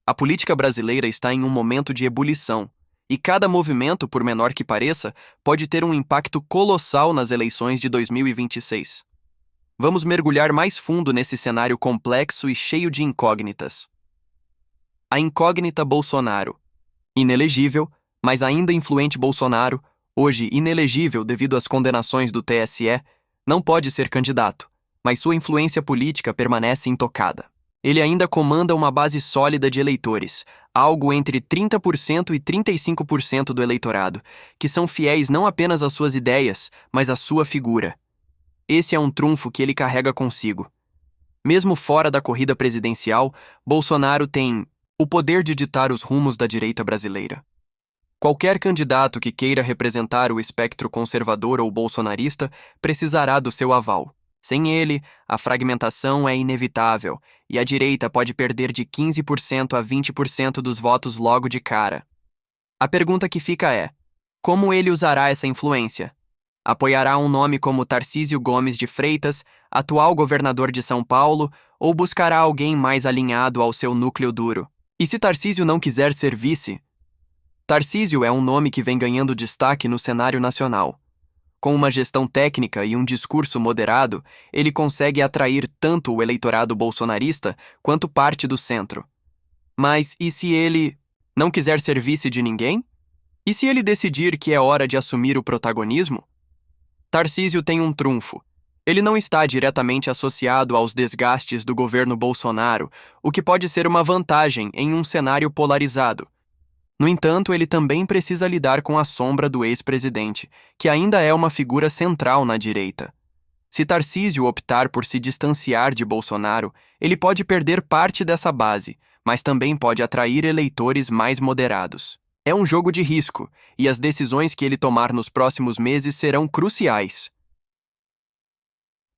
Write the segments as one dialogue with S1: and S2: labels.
S1: A política brasileira está em um momento de ebulição, e cada movimento, por menor que pareça, pode ter um impacto colossal nas eleições de 2026. Vamos mergulhar mais fundo nesse cenário complexo e cheio de incógnitas. A incógnita Bolsonaro. Inelegível, mas ainda influente Bolsonaro, hoje inelegível devido às condenações do TSE, não pode ser candidato, mas sua influência política permanece intocada. Ele ainda comanda uma base sólida de eleitores, algo entre 30% e 35% do eleitorado, que são fiéis não apenas às suas ideias, mas à sua figura. Esse é um trunfo que ele carrega consigo. Mesmo fora da corrida presidencial, Bolsonaro tem o poder de ditar os rumos da direita brasileira. Qualquer candidato que queira representar o espectro conservador ou bolsonarista precisará do seu aval. Sem ele, a fragmentação é inevitável e a direita pode perder de 15% a 20% dos votos logo de cara. A pergunta que fica é: como ele usará essa influência? Apoiará um nome como Tarcísio Gomes de Freitas, atual governador de São Paulo, ou buscará alguém mais alinhado ao seu núcleo duro? E se Tarcísio não quiser ser vice? Tarcísio é um nome que vem ganhando destaque no cenário nacional. Com uma gestão técnica e um discurso moderado, ele consegue atrair tanto o eleitorado bolsonarista quanto parte do centro. Mas e se ele não quiser ser vice de ninguém? E se ele decidir que é hora de assumir o protagonismo? Tarcísio tem um trunfo. Ele não está diretamente associado aos desgastes do governo Bolsonaro, o que pode ser uma vantagem em um cenário polarizado. No entanto, ele também precisa lidar com a sombra do ex-presidente, que ainda é uma figura central na direita. Se Tarcísio optar por se distanciar de Bolsonaro, ele pode perder parte dessa base, mas também pode atrair eleitores mais moderados. É um jogo de risco, e as decisões que ele tomar nos próximos meses serão cruciais.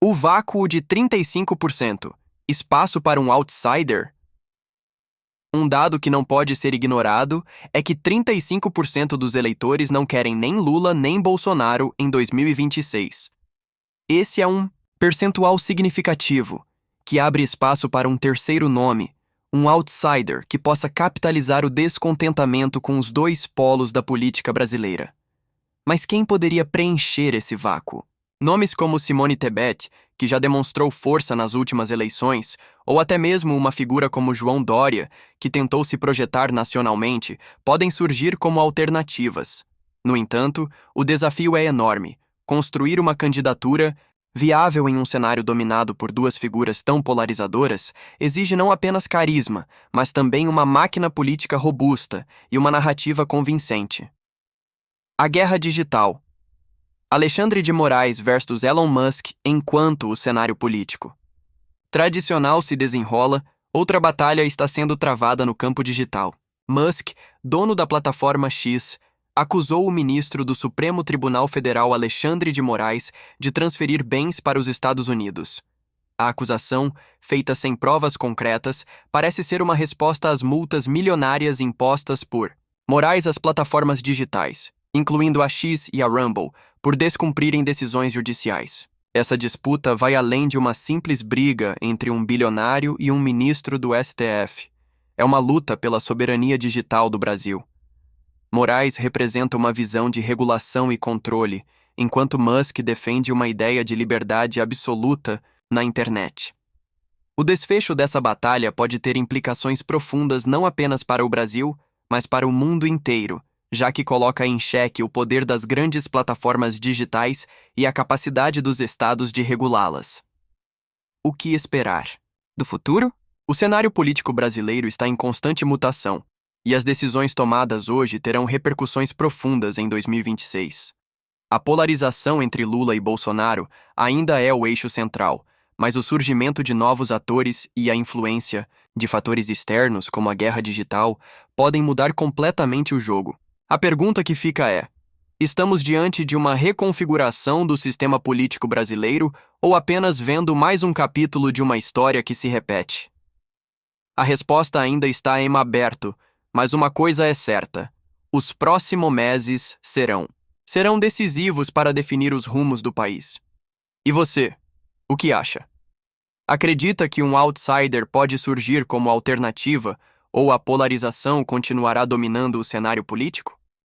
S1: O vácuo de 35%. Espaço para um outsider? Um dado que não pode ser ignorado é que 35% dos eleitores não querem nem Lula nem Bolsonaro em 2026. Esse é um percentual significativo, que abre espaço para um terceiro nome, um outsider que possa capitalizar o descontentamento com os dois polos da política brasileira. Mas quem poderia preencher esse vácuo? Nomes como Simone Tebet, que já demonstrou força nas últimas eleições, ou até mesmo uma figura como João Dória, que tentou se projetar nacionalmente, podem surgir como alternativas. No entanto, o desafio é enorme: construir uma candidatura viável em um cenário dominado por duas figuras tão polarizadoras exige não apenas carisma, mas também uma máquina política robusta e uma narrativa convincente. A guerra digital. Alexandre de Moraes versus Elon Musk enquanto o cenário político tradicional se desenrola, outra batalha está sendo travada no campo digital. Musk, dono da plataforma X, acusou o ministro do Supremo Tribunal Federal Alexandre de Moraes de transferir bens para os Estados Unidos. A acusação, feita sem provas concretas, parece ser uma resposta às multas milionárias impostas por Moraes às plataformas digitais, incluindo a X e a Rumble, por descumprirem decisões judiciais. Essa disputa vai além de uma simples briga entre um bilionário e um ministro do STF. É uma luta pela soberania digital do Brasil. Moraes representa uma visão de regulação e controle, enquanto Musk defende uma ideia de liberdade absoluta na internet. O desfecho dessa batalha pode ter implicações profundas não apenas para o Brasil, mas para o mundo inteiro, já que coloca em xeque o poder das grandes plataformas digitais e a capacidade dos estados de regulá-las. O que esperar? Do futuro? O cenário político brasileiro está em constante mutação, e as decisões tomadas hoje terão repercussões profundas em 2026. A polarização entre Lula e Bolsonaro ainda é o eixo central, mas o surgimento de novos atores e a influência de fatores externos, como a guerra digital, podem mudar completamente o jogo. A pergunta que fica é: estamos diante de uma reconfiguração do sistema político brasileiro ou apenas vendo mais um capítulo de uma história que se repete? A resposta ainda está em aberto, mas uma coisa é certa: os próximos meses serão decisivos para definir os rumos do país. E você, o que acha? Acredita que um outsider pode surgir como alternativa Ou a polarização continuará dominando o cenário político?